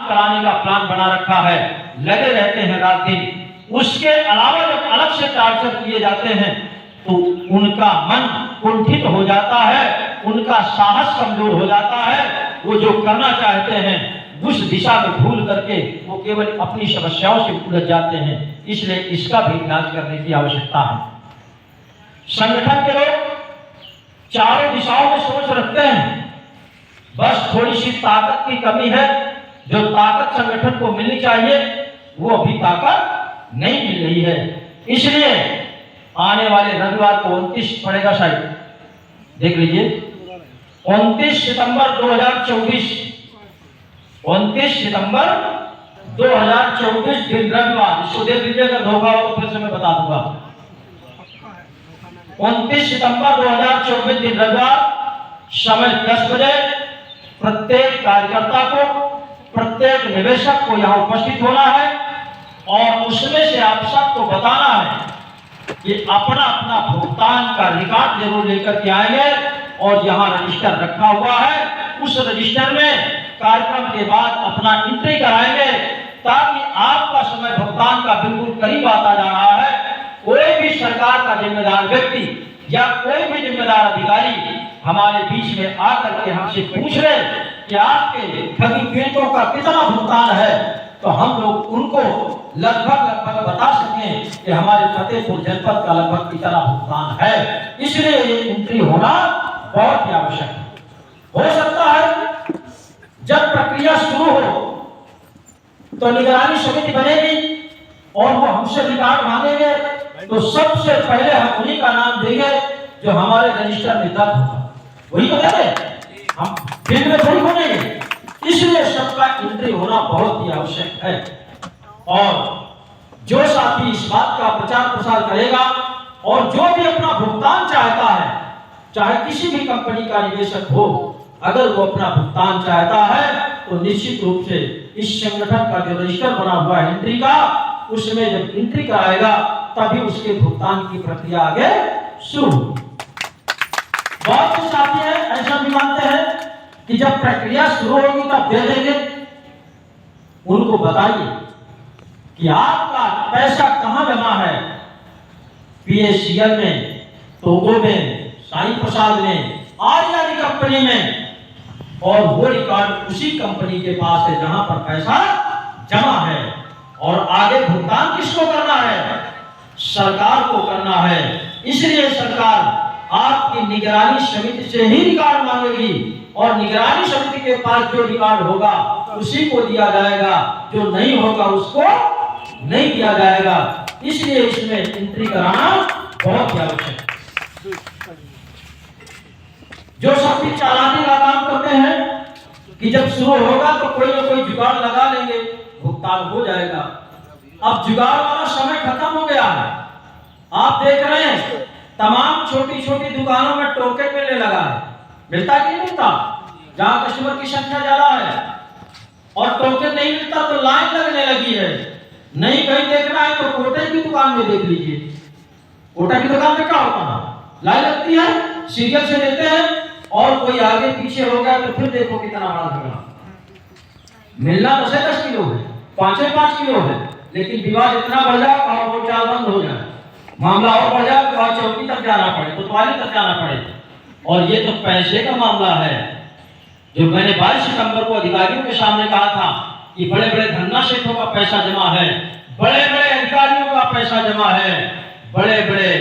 कराने का प्लान बना रखा है, लगे रहते हैं रात दिन। उसके अलावा जब अलग से टार्चर किए जाते हैं तो उनका मन कुंठित हो जाता है, उनका साहस कमजोर हो जाता है। वो जो करना चाहते हैं उस दिशा में भूल करके वो केवल अपनी समस्याओं से उलझ जाते हैं। इसलिए इसका भी इलाज करने की आवश्यकता है। संगठन के लोग चारों दिशाओं में सोच रखते हैं, बस थोड़ी सी ताकत की कमी है। जो ताकत संगठन को मिलनी चाहिए वो अभी ताकत नहीं मिल रही है। इसलिए आने वाले रविवार को 29 पड़ेगा, शायद देख लीजिए, 29 सितंबर 2024, 29 सितंबर 2024 दिन रविवार। इसको देख लीजिए, अगर धोखा हो तो फिर से मैं बता दूंगा। 29 सितंबर 2024 दिन रविवार, समय 10 बजे। प्रत्येक कार्यकर्ता को, प्रत्येक निवेशक को यहाँ उपस्थित होना है और उसमें से आप सबको बताना है कि अपना अपना भुगतान का रिकॉर्ड जरूर लेकर के आएंगे और यहाँ रजिस्टर रखा हुआ है। उस रजिस्टर में कार्यक्रम के बाद अपना एंट्री कराएंगे ताकि आपका समय भुगतान का बिल्कुल करीब आता जा रहा है। कोई भी सरकार का जिम्मेदार व्यक्ति या कोई भी जिम्मेदार अधिकारी हमारे बीच में आकर के हमसे पूछ रहे कि आपके ठगी पीड़ितों का कितना भुगतान है, तो हम लोग उनको लगभग बता सकें कि हमारे फतेहपुर जनपद का लगभग इतना भुगतान है। इसलिए ये एंट्री होना बहुत ही आवश्यक है। हो सकता है जब प्रक्रिया शुरू हो तो निगरानी समिति बनेगी और वो हमसे रिकॉर्ड मांगेंगे, तो सबसे पहले हम उन्हीं का नाम देंगे जो हमारे रजिस्टर में दर्ज होगा, वही तो देंगे हम, फिर में थोड़ी बनेंगे। इसलिए सबका एंट्री होना बहुत ही आवश्यक है। और जो साथी इस बात का प्रचार प्रसार करेगा और जो भी अपना भुगतान चाहता है, चाहे किसी भी कंपनी का निवेशक हो, अगर वो अपना भुगतान चाहता है तो निश्चित रूप से इस संगठन का जो रजिस्टर बना हुआ है एंट्री का, उसमें जब एंट्री कराएगा तभी उसके भुगतान की प्रक्रिया आगे शुरू होगी। बहुत से साथी हैं ऐसा भी मानते हैं कि जब प्रक्रिया शुरू होगी तब दे देंगे। उनको बताइए कि आपका पैसा कहां जमा है, PACL में, टोगो में, साई प्रसाद में, आर्यानी कंपनी में, और वो रिकॉर्ड उसी कंपनी के पास है जहां पर पैसा जमा है। और आगे भुगतान किसको करना है? सरकार को करना है। इसलिए सरकार आपकी निगरानी समिति से ही रिकॉर्ड मांगेगी और निगरानी समिति के पास जो रिकॉर्ड होगा उसी को दिया जाएगा, जो नहीं होगा उसको नहीं दिया जाएगा। इसलिए इसमें एंट्री कराना बहुत ही आवश्यक है। जो साथी चालाकी का काम करते हैं कि जब शुरू होगा तो कोई ना कोई जुगाड़ लगा लेंगे, भुगतान हो जाएगा। अब जुगाड़ वाला समय खत्म हो गया है। आप देख रहे हैं तमाम छोटी छोटी दुकानों में टोकन मिलने लगा है। मिलता कि नहीं मिलता? जहां कस्टमर की संख्या ज्यादा है और टोकन नहीं मिलता तो लाइन लगने लगी है। नहीं कहीं देखना है तो कोटे की दुकान में देख लीजिए। कोटा की दुकान में क्या होता है? लाइन लगती है, सीरियल से देते हैं और कोई आगे पीछे हो गया तो फिर देखो कितना बड़ा झगड़ा। मिलना तो 10 किलो है, 5 किलो है, लेकिन विवाद इतना बढ़ जाए और बोलचाल बंद हो जाए, मामला और बढ़ जाए तो चौकी तक जाना पड़े, कोतवाली तक जाना पड़े। और ये तो पैसे का मामला है। जो मैंने 22 सितंबर को अधिकारियों के सामने कहा था कि बड़े बड़े धन्ना सेठों का पैसा जमा है, बड़े बड़े अधिकारियों का पैसा जमा है, बड़े बड़े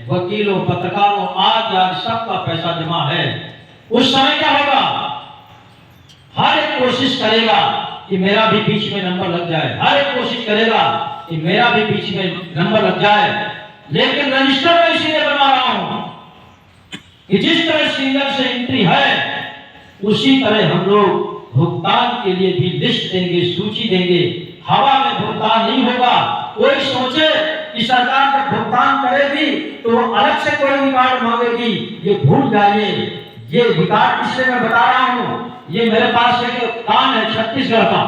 वकीलों, पत्रकारों, आज सबका पैसा जमा है। उस समय क्या होगा? हर एक कोशिश करेगा कि मेरा भी बीच में नंबर लग जाए, हर एक कोशिश करेगा कि मेरा भी बीच में नंबर लग जाए। लेकिन रजिस्टर में इसीलिए बना रहा हूं कि जिस तरह सीरियल से एंट्री है उसी तरह हम लोग भुगतान के लिए भी लिस्ट देंगे, सूची देंगे। हवा में भुगतान नहीं होगा। कोई सोचे कि सरकार जब भुगतान करेगी तो अलग से कोई रिकॉर्ड मांगेगी, ये भूल जाइए। ये रिकॉर्ड इसलिए मैं बता रहा हूं, ये मेरे पास एक काम है छत्तीसगढ़ का।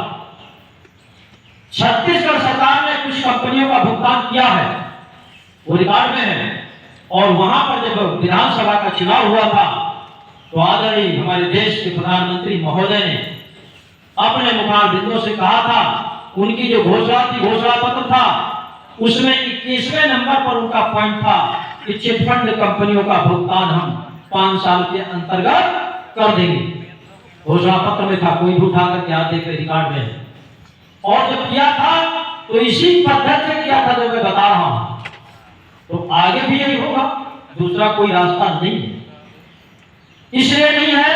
छत्तीसगढ़ सरकार ने कुछ कंपनियों का भुगतान किया है, वो रिकॉर्ड में है। और वहां पर जब विधानसभा का चुनाव हुआ था तो आदरणीय हमारे देश के प्रधानमंत्री महोदय ने अपने मुखारबिंदों से कहा था, उनकी जो घोषणा थी, घोषणा पत्र था, उसमें 21वें नंबर पर उनका पॉइंट था कि चिटफंड कंपनियों का भुगतान हम 5 साल के अंतर्गत कर देंगे। घोषणा पत्र में था, कोई भी उठा करके आप देखे रिकॉर्ड में। और जब किया था तो इसी पद्धति से किया था जो मैं बता रहा हूं, तो आगे भी यही होगा, दूसरा कोई रास्ता नहीं है। इसलिए नहीं है,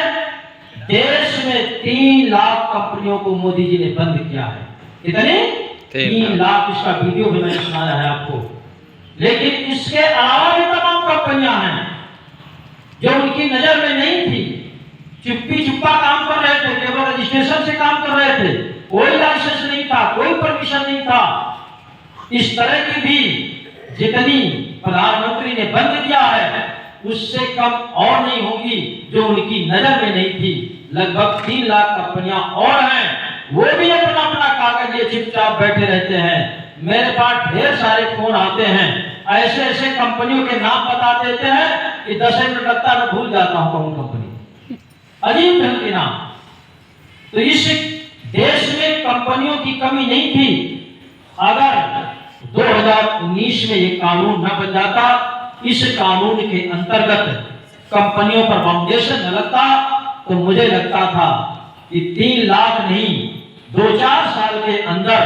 देश में 3 लाख कंपनियों को मोदी जी ने बंद किया है। कितने? 3 लाख। इसका वीडियो भी मैंने सुनाया है आपको। लेकिन इसके अलावा भी तमाम कंपनियां हैं जो उनकी नजर में नहीं थी, चुप्पी चुप्पा काम कर रहे थे, केवल रजिस्ट्रेशन से काम कर रहे थे, कोई लाइसेंस नहीं था, कोई परमिशन नहीं था। इस तरह की भी जितनी प्रधानमंत्री ने बंद किया है, उससे कम और नहीं होगी जो उनकी नजर में नहीं थी। लगभग 3 लाख कंपनियां और हैं, वो भी अपना अपना कागज लिए चुपचाप बैठे रहते हैं। मेरे पास ढेर सारे फोन आते हैं, ऐसे ऐसे कंपनियों के नाम बता देते हैं कि 10 मिनट लगता है, मैं भूल जाता हूं कौन कंपनी, अजीब ढंग के नाम। तो इस देश में कंपनियों की कमी नहीं थी। अगर 2019 में ये कानून न बन जाता, इस कानून के अंतर्गत कंपनियों पर फाउंडेशन न लगता, तो मुझे लगता था कि 3 लाख नहीं, 2-4 साल के अंदर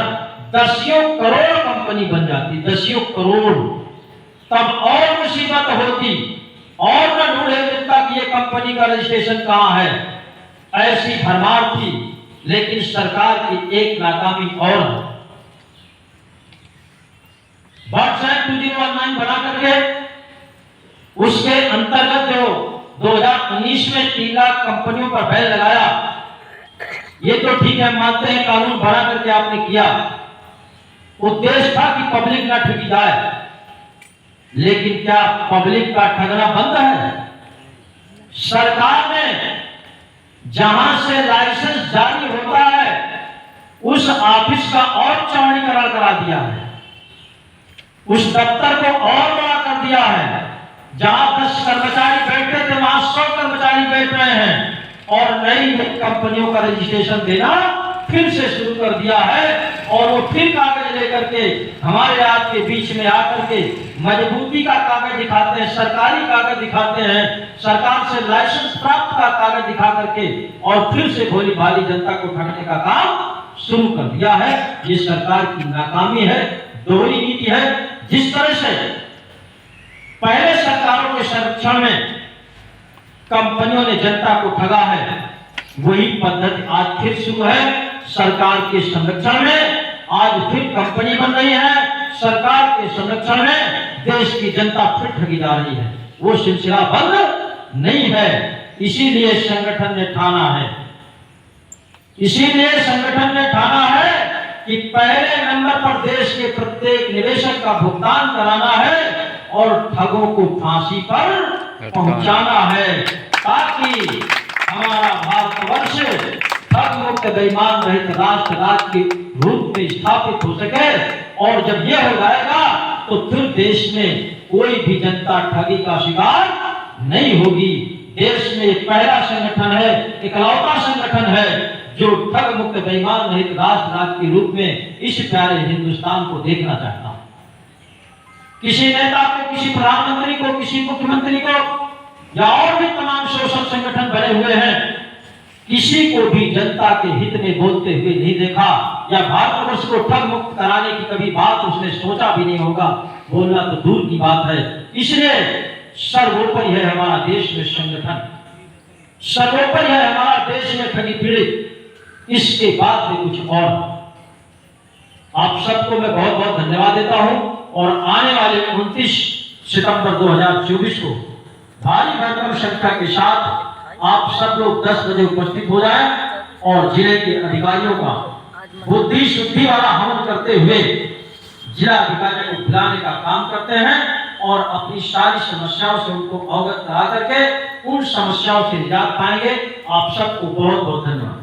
10 करोड़ कंपनी बन जाती, 10 करोड़। तब और मुसीबत होती, और न ढूंढे मिलता कि ये कंपनी का रजिस्ट्रेशन कहां है। ऐसी भरमार थी। लेकिन सरकार की एक नाकामी और है, व्हाट्सएप 2019 बना करके उसके अंतर्गत जो 2019 में 3 लाख कंपनियों पर बैन लगाया, ये तो ठीक है, मानते हैं कानून बना करके आपने किया, उद्देश्य था कि पब्लिक ना ठगी जाए। लेकिन क्या पब्लिक का ठगना बंद है? सरकार ने जहां से लाइसेंस जारी होता है, उस ऑफिस का और चौड़ीकरण करा दिया है, उस दफ्तर को और बड़ा कर दिया है। जहां 10 कर्मचारी बैठते थे, वहां 100 कर्मचारी बैठ रहे हैं। और नई कंपनियों का रजिस्ट्रेशन देना फिर से शुरू कर दिया है। और वो फिर कागज लेकर के हमारे आपके बीच में आकर के मजबूती का कागज दिखाते हैं, सरकारी कागज दिखाते हैं, सरकार से लाइसेंस प्राप्त का कागज दिखा करके, और फिर से भोली भाली जनता को ठगने का काम शुरू कर दिया है। ये सरकार की नाकामी है, दोहरी नीति है। जिस तरह से पहले सरकारों के संरक्षण में कंपनियों ने जनता को ठगा है, वही पद्धति आज फिर शुरू है। सरकार के संरक्षण में आज फिर कंपनी बन रही है, सरकार के संरक्षण में देश की जनता फिर ठगी जा रही है। वो सिलसिला बंद नहीं है। इसीलिए संगठन ने ठाना है, इसीलिए संगठन ने ठाना है कि पहले नंबर पर देश के प्रत्येक निवेशक का भुगतान कराना है और ठगों को फांसी पर पहुंचाना है, ताकि हमारा भारतवर्ष ठग मुक्त बेईमान रहित राष्ट्र के रूप में स्थापित हो सके। और जब यह हो जाएगा तो फिर देश में कोई भी जनता ठगी का शिकार नहीं होगी। देश में पहला संगठन है, इकलौता संगठन है जो ठग मुक्त बेईमान रहित राष्ट्र के रूप में इस प्यारे हिंदुस्तान को देखना चाहता हूं। किसी नेता को, किसी प्रधानमंत्री को, किसी मुख्यमंत्री को या और भी तमाम सोशल संगठन बने हुए हैं, किसी को भी जनता के हित में बोलते हुए नहीं देखा, या भारतवर्ष को ठग मुक्त कराने की कभी बात उसने सोचा भी नहीं होगा। बोलना तो दूर की बात है। इसलिए सर्वोपरि है हमारा देश में संगठन, सर्वोपरि है हमारा देश में ठगी पीड़ित, इसके बाद में कुछ और। आप सबको मैं बहुत बहुत धन्यवाद देता हूं। और आने वाले 29 सितंबर 2024 को भारी भरकम संख्या के साथ आप सब लोग 10 बजे उपस्थित हो जाएं और जिले के अधिकारियों का बुद्धि शुद्धि वाला हवन करते हुए जिला अधिकारियों को बुलाने का काम करते हैं और अपनी सारी समस्याओं से उनको अवगत करा करके उन समस्याओं से निजात पाएंगे। आप सबको बहुत बहुत धन्यवाद।